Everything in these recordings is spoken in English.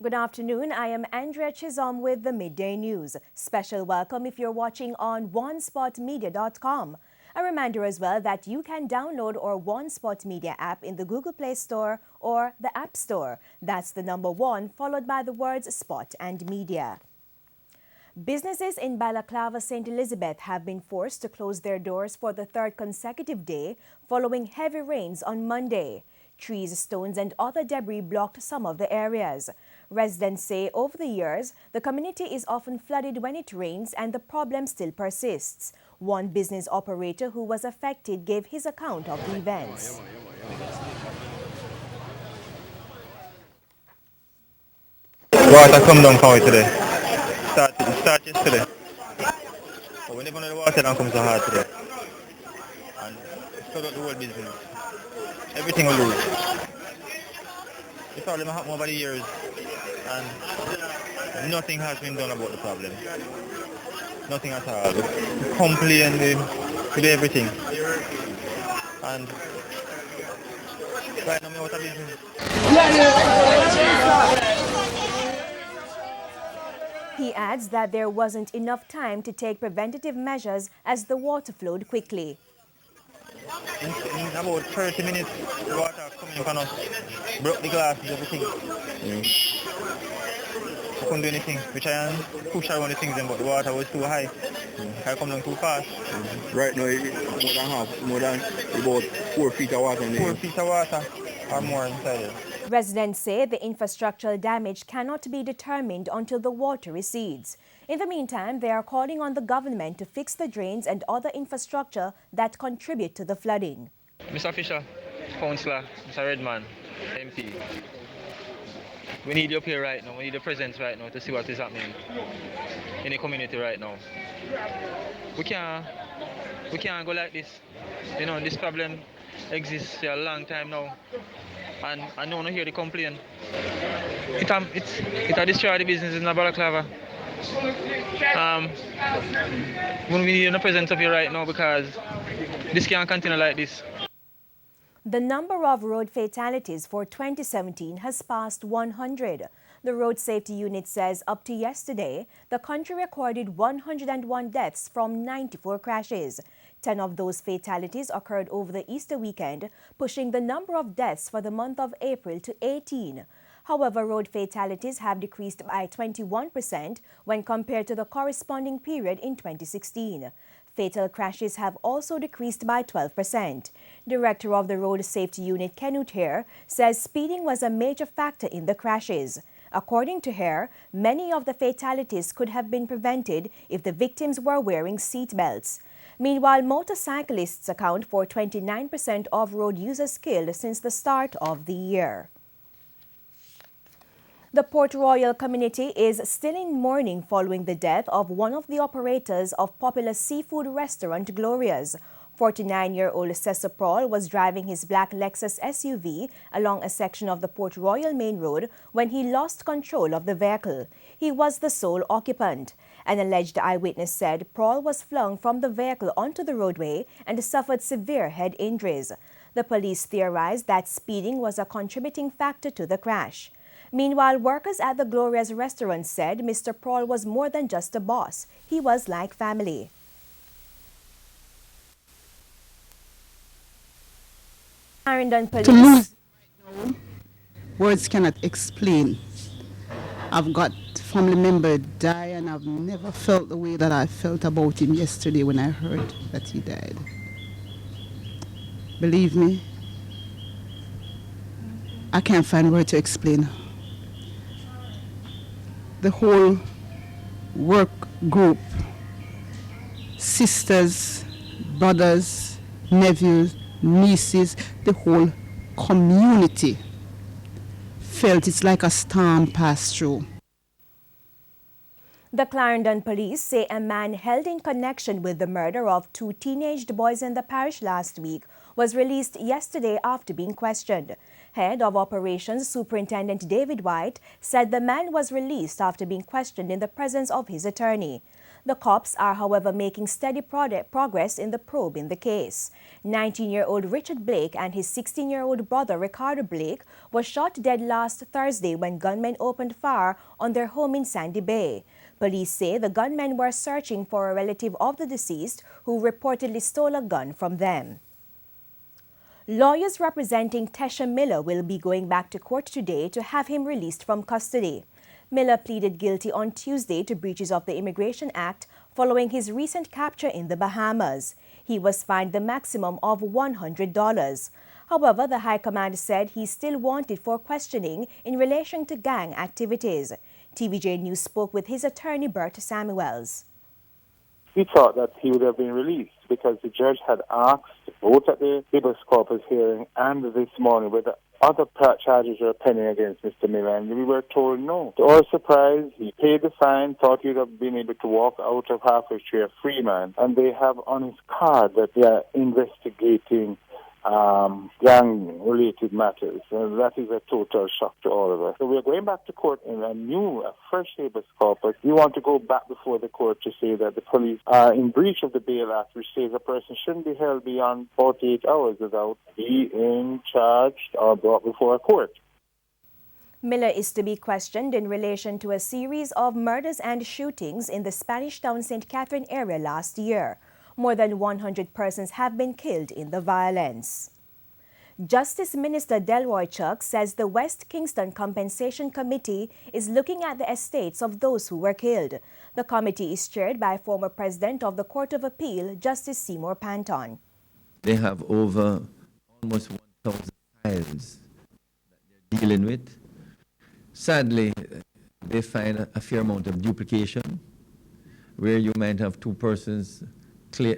Good afternoon. I am Andrea Chisholm with the Midday News. Special welcome if you're watching on onespotmedia.com. A reminder as well that you can download our One Spot Media app in the Google Play Store or the App Store. That's the number 1 followed by the words Spot and Media. Businesses in Balaclava, St. Elizabeth have been forced to close their doors for the third consecutive day following heavy rains on Monday. Trees, stones and other debris blocked some of the areas. Residents say over the years, the community is often flooded when it rains and the problem still persists. One business operator who was affected gave his account of the events. Water come down for today. Start yesterday. But we never know the water don't come so hard today. And it's cut out the whole business. Everything will lose. The problem happened over the years and nothing has been done about the problem. Nothing at all. We complain, we do everything. And right now we out of business. He adds that there wasn't enough time to take preventative measures as the water flowed quickly. In about 30 minutes, the water coming upon us, broke the glasses, everything. I couldn't do anything. We try and push around the things, but the water was too high. I come down too fast. Right now, more than about 4 feet of water in there. 4 feet of water or more inside it. Residents say the infrastructural damage cannot be determined until the water recedes. In the meantime, they are calling on the government to fix the drains and other infrastructure that contribute to the flooding. Mr. Fisher, Councillor, Mr. Redman, MP, we need you up here right now. We need your presence right now to see what is happening in the community right now. We can't go like this. You know, this problem exists for a long time now. And I don't want to hear the complaint. It destroy the business in Balaclava. We need the presence of you right now because this can't continue like this. The number of road fatalities for 2017 has passed 100. The Road Safety Unit says up to yesterday, the country recorded 101 deaths from 94 crashes. 10 of those fatalities occurred over the Easter weekend, pushing the number of deaths for the month of April to 18. However, road fatalities have decreased by 21% when compared to the corresponding period in 2016. Fatal crashes have also decreased by 12%. Director of the Road Safety Unit, Kenut Hare, says speeding was a major factor in the crashes. According to Hare, many of the fatalities could have been prevented if the victims were wearing seat belts. Meanwhile, motorcyclists account for 29% of road users killed since the start of the year. The Port Royal community is still in mourning following the death of one of the operators of popular seafood restaurant Gloria's. 49-year-old Cesar Prawl was driving his black Lexus SUV along a section of the Port Royal Main Road when he lost control of the vehicle. He was the sole occupant. An alleged eyewitness said Prawl was flung from the vehicle onto the roadway and suffered severe head injuries. The police theorized that speeding was a contributing factor to the crash. Meanwhile, workers at the Gloria's restaurant said Mr. Prawl was more than just a boss. He was like family. Clarendon Police. To lose words cannot explain. I've got family member die and I've never felt the way that I felt about him yesterday when I heard that he died. Believe me, I can't find words to explain. The whole work group, sisters, brothers, nephews, nieces, the whole community felt it's like a storm passed through. The Clarendon police say a man held in connection with the murder of 2 teenage boys in the parish last week was released yesterday after being questioned. Head of Operations Superintendent David White said the man was released after being questioned in the presence of his attorney. The cops are, however, making steady progress in the probe in the case. 19-year-old Richard Blake and his 16-year-old brother Ricardo Blake were shot dead last Thursday when gunmen opened fire on their home in Sandy Bay. Police say the gunmen were searching for a relative of the deceased who reportedly stole a gun from them. Lawyers representing Tesha Miller will be going back to court today to have him released from custody. Miller pleaded guilty on Tuesday to breaches of the Immigration Act following his recent capture in the Bahamas. He was fined the maximum of $100. However, the High Command said he's still wanted for questioning in relation to gang activities. TVJ News spoke with his attorney, Bert Samuels. We thought that he would have been released because the judge had asked both at the habeas corpus hearing and this morning whether other charges were pending against Mr. Miller, and we were told no. To our surprise, he paid the fine, thought he would have been able to walk out of Halfway Tree a free man, and they have on his card that they are investigating gang-related matters, and that is a total shock to all of us. So we are going back to court in a fresh habeas corpus. We want to go back before the court to say that the police are in breach of the Bail Act, which says a person shouldn't be held beyond 48 hours without being charged or brought before a court. Miller is to be questioned in relation to a series of murders and shootings in the Spanish Town St. Catherine area last year. More than 100 persons have been killed in the violence. Justice Minister Delroy Chuck says the West Kingston Compensation Committee is looking at the estates of those who were killed. The committee is chaired by former President of the Court of Appeal, Justice Seymour Panton. They have over almost 1,000 files that they're dealing with. Sadly, they find a fair amount of duplication, where you might have two persons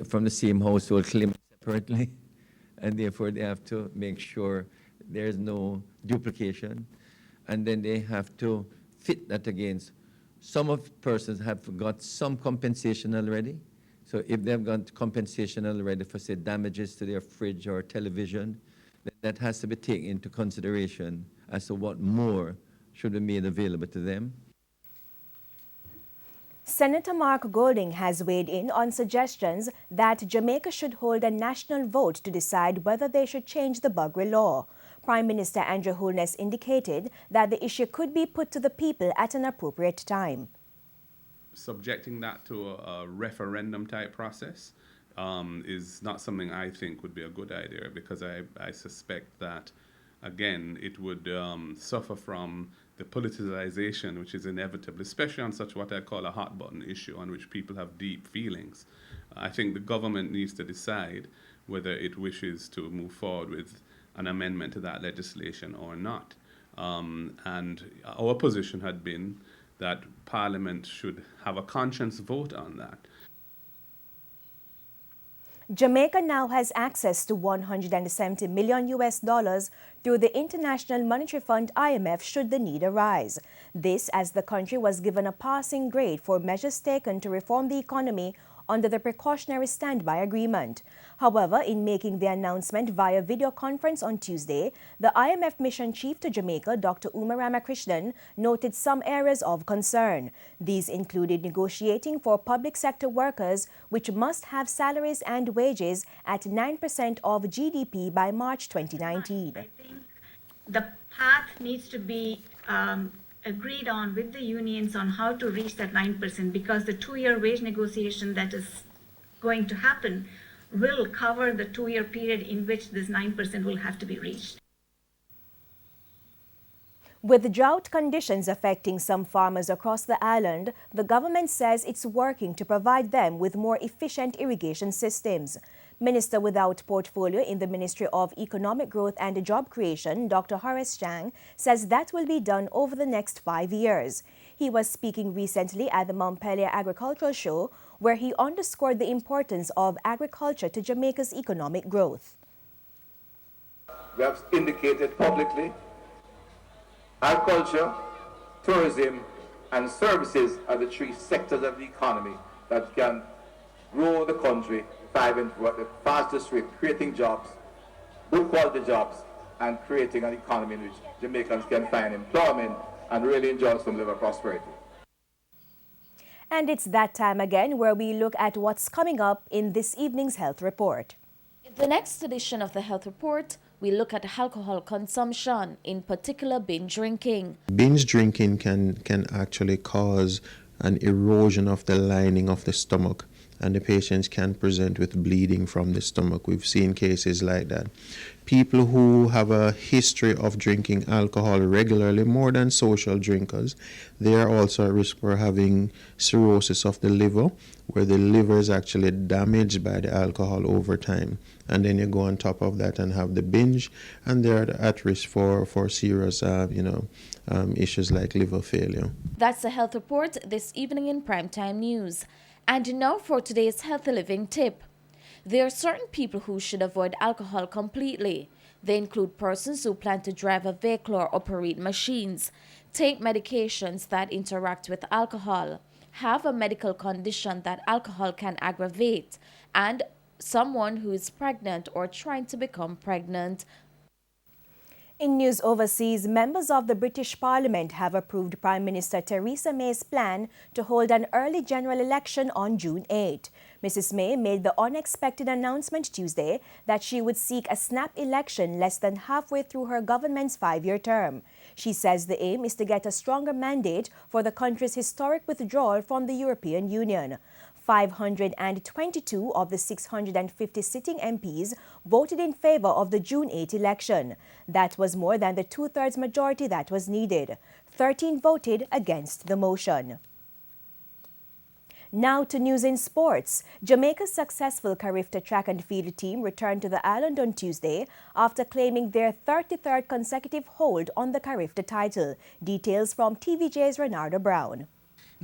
from the same household claiming separately, and therefore they have to make sure there's no duplication, and then they have to fit that against. Some of persons have got some compensation already, so if they've got compensation already for, say, damages to their fridge or television, then that has to be taken into consideration as to what more should be made available to them. Senator Mark Goulding has weighed in on suggestions that Jamaica should hold a national vote to decide whether they should change the Buggery law. Prime Minister Andrew Holness indicated that the issue could be put to the people at an appropriate time. Subjecting that to a referendum type process is not something I think would be a good idea, because I suspect that, again, it would suffer from the politicization which is inevitable, especially on such what I call a hot button issue on which people have deep feelings. I think the government needs to decide whether it wishes to move forward with an amendment to that legislation or not. And our position had been that Parliament should have a conscience vote on that. Jamaica now has access to $170 million through the International Monetary Fund IMF should the need arise. This as the country was given a passing grade for measures taken to reform the economy under the precautionary standby agreement. However, in making the announcement via video conference on Tuesday, the IMF mission chief to Jamaica, Dr. Uma Ramakrishnan, noted some areas of concern. These included negotiating for public sector workers, which must have salaries and wages at 9% of GDP by March 2019. I think the path needs to be agreed on with the unions on how to reach that 9%, because the 2-year wage negotiation that is going to happen will cover the 2-year period in which this 9% will have to be reached. With drought conditions affecting some farmers across the island, the government says it's working to provide them with more efficient irrigation systems. Minister without portfolio in the Ministry of Economic Growth and Job Creation, Dr. Horace Chang, says that will be done over the next 5 years. He was speaking recently at the Montpelier Agricultural Show, where he underscored the importance of agriculture to Jamaica's economic growth. We have indicated publicly agriculture, tourism, and services are the 3 sectors of the economy that can grow the country at the fastest rate, creating jobs, good quality jobs, and creating an economy in which Jamaicans can find employment and really enjoy some level of prosperity. And it's that time again where we look at what's coming up in this evening's health report. In the next edition of the health report, we look at alcohol consumption, in particular binge drinking. Binge drinking can actually cause an erosion of the lining of the stomach, and the patients can present with bleeding from the stomach. We've seen cases like that. People who have a history of drinking alcohol regularly, more than social drinkers, they are also at risk for having cirrhosis of the liver, where the liver is actually damaged by the alcohol over time. And then you go on top of that and have the binge, and they're at risk for serious issues like liver failure. That's the health report this evening in Primetime News. And now for today's healthy living tip. There are certain people who should avoid alcohol completely. They include persons who plan to drive a vehicle or operate machines, take medications that interact with alcohol, have a medical condition that alcohol can aggravate, and someone who is pregnant or trying to become pregnant. In news overseas, members of the British Parliament have approved Prime Minister Theresa May's plan to hold an early general election on June 8. Mrs. May made the unexpected announcement Tuesday that she would seek a snap election less than halfway through her government's 5-year term. She says the aim is to get a stronger mandate for the country's historic withdrawal from the European Union. 522 of the 650 sitting MPs voted in favor of the June 8 election. That was more than the two-thirds majority that was needed. 13 voted against the motion. Now to news in sports. Jamaica's successful Carifta track and field team returned to the island on Tuesday after claiming their 33rd consecutive hold on the Carifta title. Details from TVJ's Renardo Brown.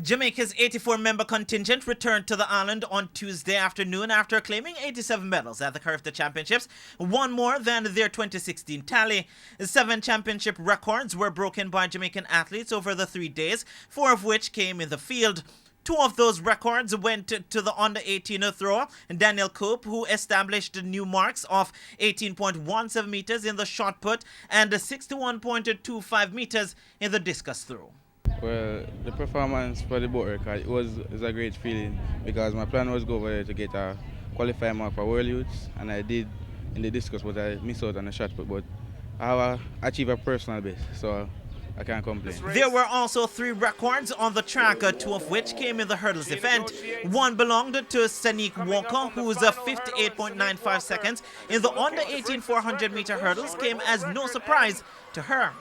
Jamaica's 84-member contingent returned to the island on Tuesday afternoon after claiming 87 medals at the Carifta Championships, one more than their 2016 tally. 7 championship records were broken by Jamaican athletes over the 3 days, 4 of which came in the field. 2 of those records went to the under-18 thrower, Daniel Cope, who established new marks of 18.17 meters in the shot put and 61.25 meters in the discus throw. Well, the performance for the boat record is a great feeling because my plan was go over there to get a qualifying mark for World Youths, and I did in the discus, but I missed out on the shot put. But I have achieved a personal best, so I can't complain. There were also 3 records on the track, 2 of which came in the hurdles event. One belonged to Sanique Walker, whose 58.95 seconds in the under-18 400-meter hurdles came as no surprise to her.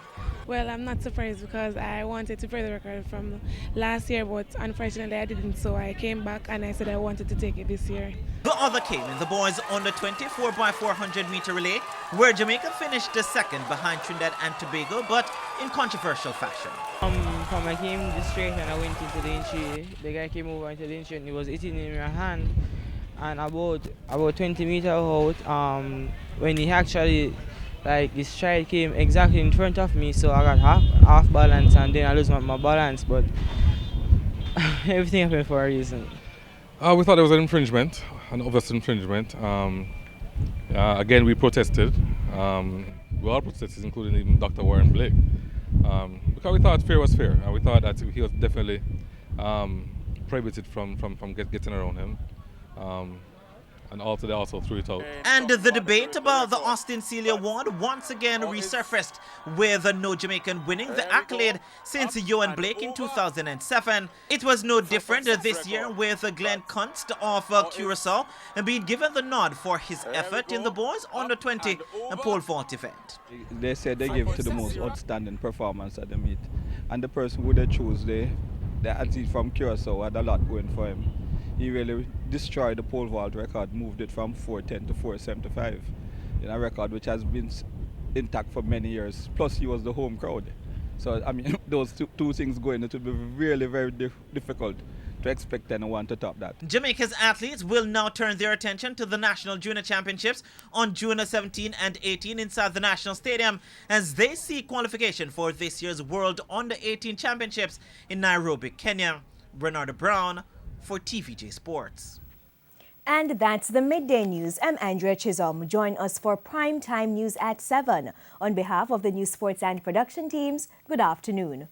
Well, I'm not surprised because I wanted to break the record from last year, but unfortunately I didn't, so I came back and I said I wanted to take it this year. The other came in the boys' under 20 4x400-meter relay, where Jamaica finished second behind Trinidad and Tobago, but in controversial fashion. From I came straight and I went into the entry. The guy came over into the entry and he was hitting in my hand, and about 20 meters out, when he actually, like, the stride came exactly in front of me, so I got half balance and then I lose my balance, but everything happened for a reason. We thought it was an infringement, an obvious infringement. Again, we protested. We all protested, including even Dr. Warren Blake, because we thought fair was fair, and we thought that he was definitely prohibited from getting around him. And also they also threw it out. And the debate about the Austin Celia Award once again resurfaced, with no Jamaican winning the accolade since Ewan Blake in 2007. It was no different this year, with Glenn Kunst of Curacao being given the nod for his effort in the boys under 20 pole vault event. They said they give to the most outstanding performance at the meet, and the person who they chose, the athlete from Curacao, had a lot going for him. He really destroyed the pole vault record, moved it from 410 to 475, in a record which has been intact for many years. Plus, he was the home crowd. So, I mean, those two things going, it would be really very difficult to expect anyone to top that. Jamaica's athletes will now turn their attention to the National Junior Championships on June 17 and 18 inside the National Stadium, as they seek qualification for this year's World Under-18 Championships in Nairobi, Kenya. Renardo Brown for TVJ Sports. And that's the Midday News. I'm Andrea Chisholm. Join us for Prime Time News at 7. On behalf of the News, Sports and Production teams, good afternoon.